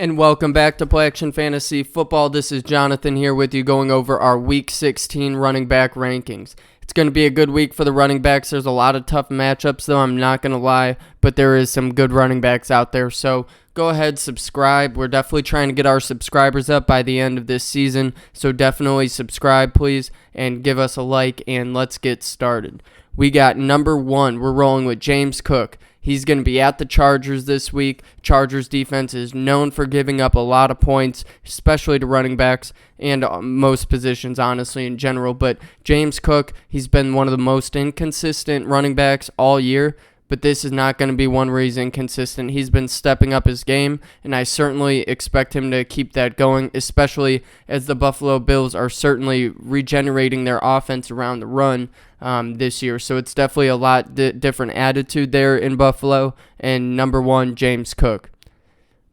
And welcome back to Play Action Fantasy Football. This is Jonathan here with you going over our Week 16 running back rankings. It's going to be a good week for the running backs. There's a lot of tough matchups, though, I'm not going to lie, but there is some good running backs out there. So go ahead, subscribe. We're definitely trying to get our subscribers up by the end of this season, so definitely subscribe, please, and give us a like, and let's get started. We got number 1. We're rolling with James Cook. He's going to be at the Chargers this week. Chargers defense is known for giving up a lot of points, especially to running backs and most positions, honestly, in general. But James Cook, he's been one of the most inconsistent running backs all year. But this is not going to be one where he's inconsistent. He's been stepping up his game, and I certainly expect him to keep that going, especially as the Buffalo Bills are certainly regenerating their offense around the run this year. So it's definitely a lot different attitude there in Buffalo. And number 1, James Cook.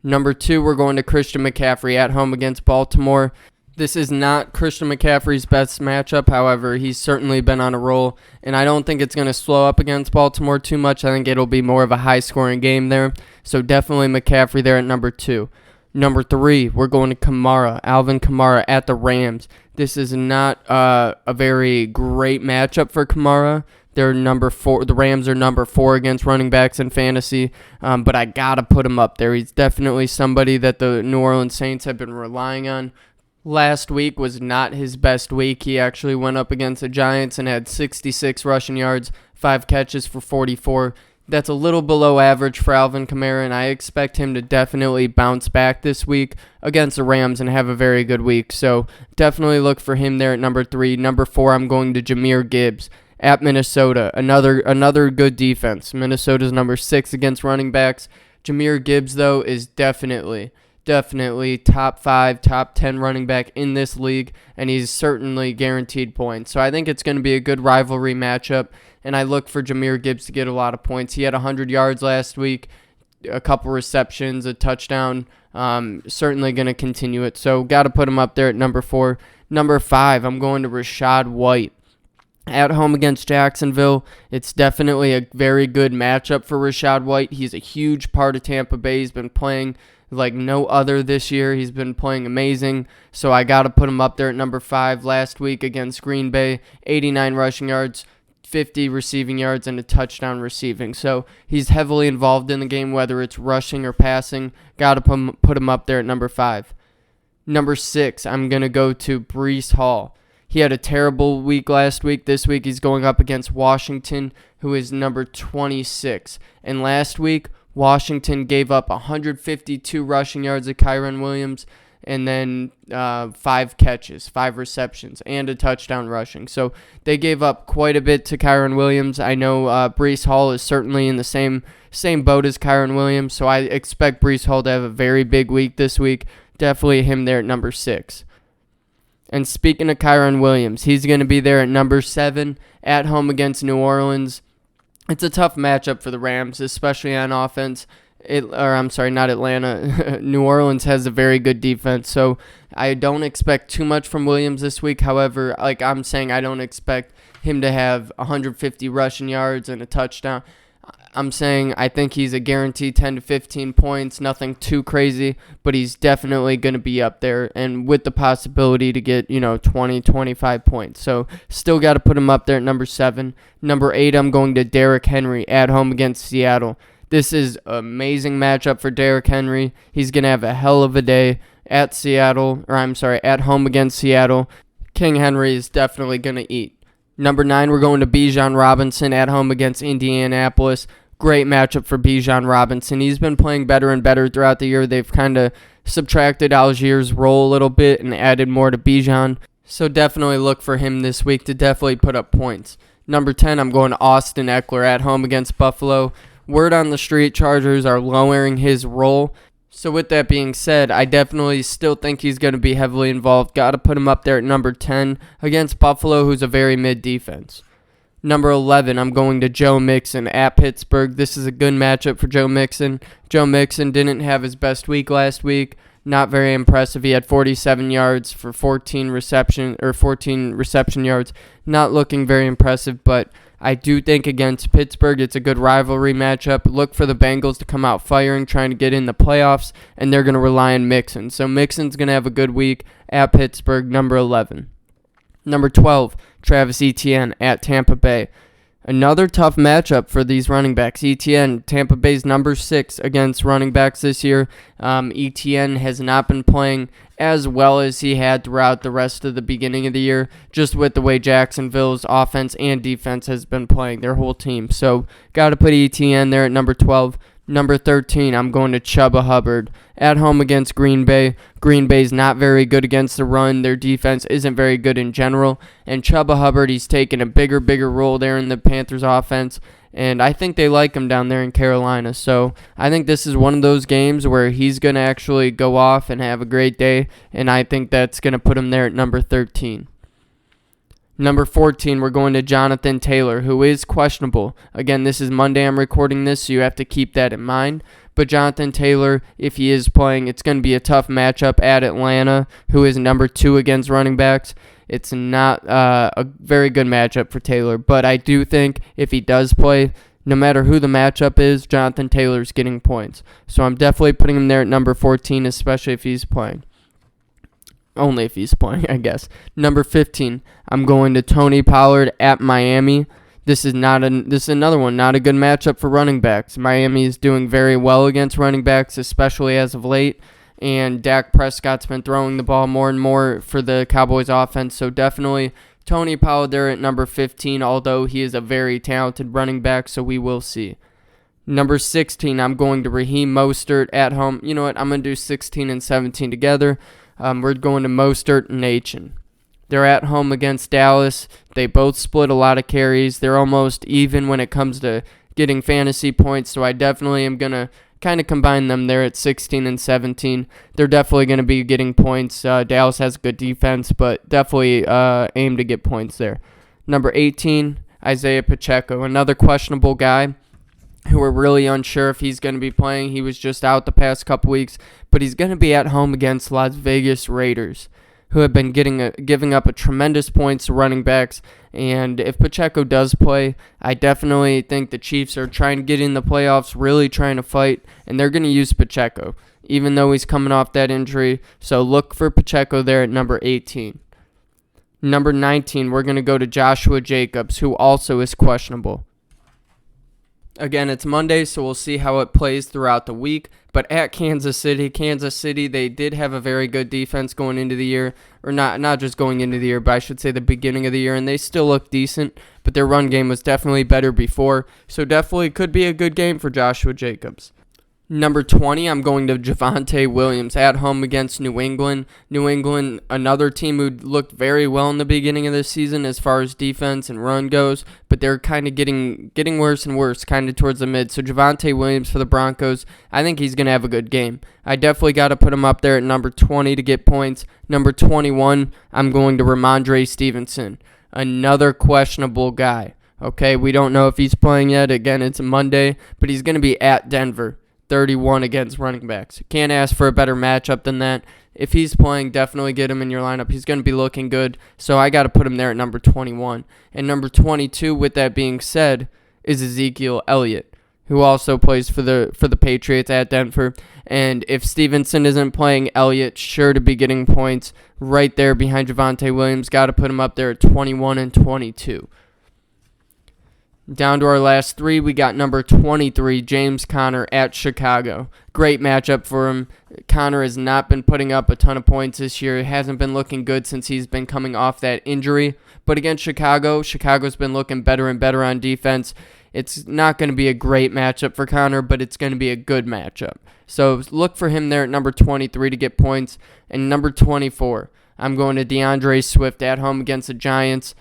Number 2, we're going to Christian McCaffrey at home against Baltimore. This is not Christian McCaffrey's best matchup. However, he's certainly been on a roll, and I don't think it's going to slow up against Baltimore too much. I think it'll be more of a high-scoring game there. So definitely McCaffrey there at number 2. Number 3, we're going to Alvin Kamara at the Rams. This is not a very great matchup for Kamara. They're number 4. The Rams are number 4 against running backs in fantasy, but I got to put him up there. He's definitely somebody that the New Orleans Saints have been relying on. Last week was not his best week. He actually went up against the Giants and had 66 rushing yards, 5 catches for 44. That's a little below average for Alvin Kamara, and I expect him to definitely bounce back this week against the Rams and have a very good week. So definitely look for him there at number 3. Number 4, I'm going to Jahmyr Gibbs at Minnesota. Another good defense. Minnesota's number 6 against running backs. Jahmyr Gibbs, though, is definitely top 5, top 10 running back in this league, and he's certainly guaranteed points. So I think it's going to be a good rivalry matchup, and I look for Jahmyr Gibbs to get a lot of points. He had 100 yards last week, a couple receptions, a touchdown. Certainly going to continue it. So got to put him up there at number 4. Number 5, I'm going to Rachaad White. At home against Jacksonville, it's definitely a very good matchup for Rachaad White. He's a huge part of Tampa Bay. He's been playing like no other this year. He's been playing amazing, so I got to put him up there at number 5. Last week against Green Bay, 89 rushing yards, 50 receiving yards, and a touchdown receiving. So he's heavily involved in the game, whether it's rushing or passing. Got to put him up there at number 5. Number 6, I'm going to go to Breece Hall. He had a terrible week last week. This week he's going up against Washington, who is number 26. And last week, Washington gave up 152 rushing yards to Kyren Williams, and then 5 catches, 5 receptions, and a touchdown rushing. So they gave up quite a bit to Kyren Williams. I know Breece Hall is certainly in the same boat as Kyren Williams, so I expect Breece Hall to have a very big week this week. Definitely him there at number 6. And speaking of Kyren Williams, he's going to be there at number 7 at home against New Orleans. It's a tough matchup for the Rams, especially on offense. Not Atlanta. New Orleans has a very good defense, so I don't expect too much from Williams this week. However, like I'm saying, I don't expect him to have 150 rushing yards and a touchdown. I'm saying I think he's a guaranteed 10 to 15 points, nothing too crazy, but he's definitely going to be up there and with the possibility to get, 20, 25 points. So still got to put him up there at number 7. Number 8, I'm going to Derrick Henry at home against Seattle. This is an amazing matchup for Derrick Henry. He's going to have a hell of a day at home against Seattle. King Henry is definitely going to eat. Number 9, we're going to Bijan Robinson at home against Indianapolis. Great matchup for Bijan Robinson. He's been playing better and better throughout the year. They've kind of subtracted Algiers' role a little bit and added more to Bijan. So definitely look for him this week to definitely put up points. Number 10, I'm going to Austin Eckler at home against Buffalo. Word on the street, Chargers are lowering his role. So with that being said, I definitely still think he's going to be heavily involved. Got to put him up there at number 10 against Buffalo, who's a very mid defense. Number 11, I'm going to Joe Mixon at Pittsburgh. This is a good matchup for Joe Mixon. Joe Mixon didn't have his best week last week. Not very impressive. He had 47 yards for 14 reception yards. Not looking very impressive, but I do think against Pittsburgh, it's a good rivalry matchup. Look for the Bengals to come out firing, trying to get in the playoffs, and they're going to rely on Mixon. So Mixon's going to have a good week at Pittsburgh, number 11. Number 12, Travis Etienne at Tampa Bay. Another tough matchup for these running backs. Etienne, Tampa Bay's number 6 against running backs this year. Etienne has not been playing as well as he had throughout the rest of the beginning of the year, just with the way Jacksonville's offense and defense has been playing, their whole team. So, got to put Etienne there at number 12. Number 13, I'm going to Chuba Hubbard. At home against Green Bay. Green Bay's not very good against the run. Their defense isn't very good in general. And Chuba Hubbard, he's taken a bigger role there in the Panthers offense. And I think they like him down there in Carolina. So I think this is one of those games where he's going to actually go off and have a great day. And I think that's going to put him there at number 13. Number 14, we're going to Jonathan Taylor, who is questionable. Again, this is Monday I'm recording this, so you have to keep that in mind. But Jonathan Taylor, if he is playing, it's going to be a tough matchup at Atlanta, who is number 2 against running backs. It's not a very good matchup for Taylor. But I do think if he does play, no matter who the matchup is, Jonathan Taylor's getting points. So I'm definitely putting him there at number 14, especially if he's playing. Only if he's playing, I guess. Number 15, I'm going to Tony Pollard at Miami. This is another one, not a good matchup for running backs. Miami is doing very well against running backs, especially as of late. And Dak Prescott's been throwing the ball more and more for the Cowboys offense. So definitely Tony Pollard there at number 15, although he is a very talented running back, so we will see. Number 16, I'm going to Raheem Mostert at home. You know what? I'm going to do 16 and 17 together. We're going to Mostert and Achane. They're at home against Dallas. They both split a lot of carries. They're almost even when it comes to getting fantasy points, so I definitely am going to kind of combine them there at 16 and 17. They're definitely going to be getting points. Dallas has a good defense, but definitely aim to get points there. Number 18, Isaiah Pacheco, another questionable guy who we're really unsure if he's going to be playing. He was just out the past couple weeks, but he's going to be at home against Las Vegas Raiders, who have been giving up a tremendous points to running backs. And if Pacheco does play, I definitely think the Chiefs are trying to get in the playoffs, really trying to fight, and they're going to use Pacheco, even though he's coming off that injury. So look for Pacheco there at number 18. Number 19, we're going to go to Joshua Jacobs, who also is questionable. Again, it's Monday, so we'll see how it plays throughout the week. But at Kansas City, they did have a very good defense going into the year. Or not just going into the year, but I should say the beginning of the year. And they still look decent, but their run game was definitely better before. So definitely could be a good game for Joshua Jacobs. Number 20, I'm going to Javonte Williams at home against New England. New England, another team who looked very well in the beginning of the season as far as defense and run goes, but they're kind of getting worse and worse kind of towards the mid. So Javonte Williams for the Broncos, I think he's going to have a good game. I definitely got to put him up there at number 20 to get points. Number 21, I'm going to Ramondre Stevenson, another questionable guy. Okay, we don't know if he's playing yet. Again, it's a Monday, but he's going to be at Denver. 31 against running backs. Can't ask for a better matchup than that. If he's playing, definitely get him in your lineup. He's going to be looking good, so I got to put him there at number 21. And number 22, with that being said, is Ezekiel Elliott, who also plays for the Patriots at Denver. And if Stevenson isn't playing, Elliott sure to be getting points right there behind Javonte Williams. Got to put him up there at 21 and 22. Down to our last three, we got number 23, James Conner at Chicago. Great matchup for him. Conner has not been putting up a ton of points this year. It hasn't been looking good since he's been coming off that injury. But against Chicago's been looking better and better on defense. It's not going to be a great matchup for Conner, but it's going to be a good matchup. So look for him there at number 23 to get points. And number 24, I'm going to DeAndre Swift at home against the Giants.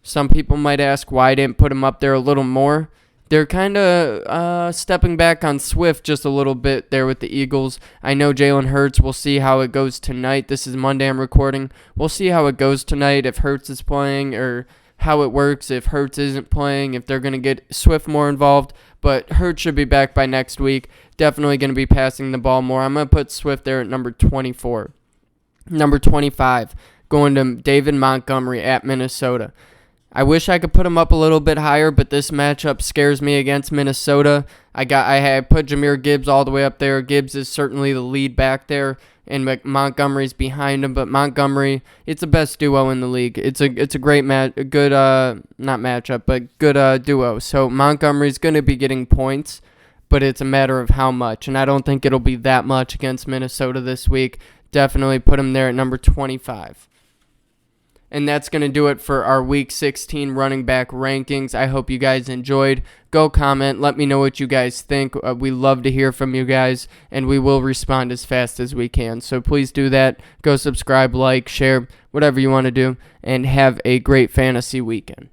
Some people might ask why I didn't put him up there a little more. They're kind of stepping back on Swift just a little bit there with the Eagles. I know Jalen Hurts. We'll see how it goes tonight. This is Monday I'm recording. We'll see how it goes tonight, if Hurts is playing or how it works if Hurts isn't playing, if they're going to get Swift more involved. But Hurts should be back by next week. Definitely going to be passing the ball more. I'm going to put Swift there at number 24. Number 25, going to David Montgomery at Minnesota. I wish I could put him up a little bit higher, but this matchup scares me against Minnesota. I had put Jahmyr Gibbs all the way up there. Gibbs is certainly the lead back there, and Montgomery's behind him. But Montgomery, it's the best duo in the league. It's a great good not matchup, but good duo. So Montgomery's going to be getting points, but it's a matter of how much, and I don't think it'll be that much against Minnesota this week. Definitely put him there at number 25. And that's going to do it for our Week 16 running back rankings. I hope you guys enjoyed. Go comment. Let me know what you guys think. We love to hear from you guys, and we will respond as fast as we can. So please do that. Go subscribe, like, share, whatever you want to do, and have a great fantasy weekend.